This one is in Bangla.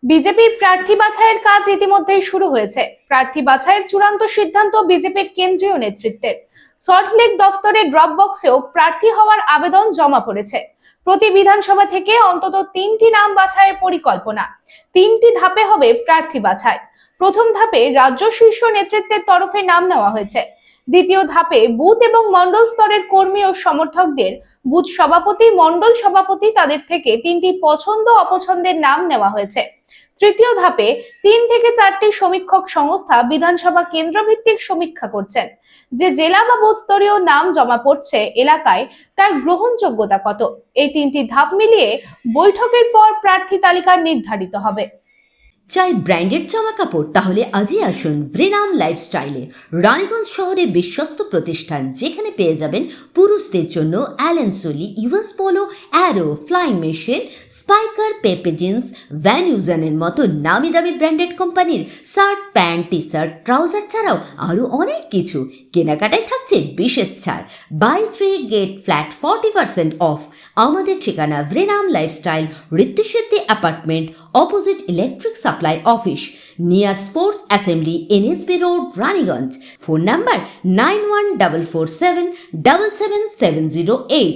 বিজেপির প্রার্থী বাছাইয়ের কাজ ইতিমধ্যেই শুরু হয়েছে। প্রার্থী বাছাইয়ের চূড়ান্ত সিদ্ধান্ত বিজেপির কেন্দ্রীয় নেতৃত্বের। সল্টলেক দফতরের ড্রপ বক্সেও প্রার্থী হওয়ার আবেদন জমা পড়েছে। প্রতি বিধানসভা থেকে অন্তত 3টি নাম বাছাইয়ের পরিকল্পনা। 3টি ধাপে হবে প্রার্থী বাছাই। প্রথম ধাপে রাজ্য শীর্ষ নেতৃত্বের তরফে নাম নেওয়া হয়েছে। দ্বিতীয় ধাপে বুথ এবং মণ্ডল স্তরের কর্মী ও সমর্থকদের বুথ সভাপতি, মণ্ডল সভাপতি তাদের থেকে 3টি পছন্দ অপছন্দের নাম নেওয়া হয়েছে। তৃতীয় ধাপে 3 থেকে 4টি সমীক্ষক সংস্থা বিধানসভা কেন্দ্রভিত্তিক সমীক্ষা করছেন যে জেলা বা বুথ স্তরীয় নাম জমা পড়ছে এলাকায় তার গ্রহণযোগ্যতা কত। এই 3টি ধাপ মিলিয়ে বৈঠকের পর প্রার্থী তালিকা নির্ধারিত হবে। চাই ব্র্যান্ডেড জামা কাপড়? তাহলে আজই আসুন ভ্রেনাম লাইফস্টাইলে। রানীগঞ্জ শহরে বিশ্বস্ত প্রতিষ্ঠান, যেখানে পেয়ে যাবেন পুরুষদের জন্য Allen Solly, US Polo, Arrow, Flying Machine, Spykar, Pepe Jeans, Van ইউজানের মতো নামি দামি ব্র্যান্ডেড কোম্পানির shirt, pant, T shirt, trouser ছাড়াও আরও অনেক কিছু। কেনাকাটায় থাকছে বিশেষ ছাড়। Buy 3 get flat 40% off. আমাদের ঠিকানা ভ্রেনাম lifestyle, Ritusiddhi apartment, opposite electric supply office, near sports assembly, NSB road, Raniganj. Phone number 9144777708।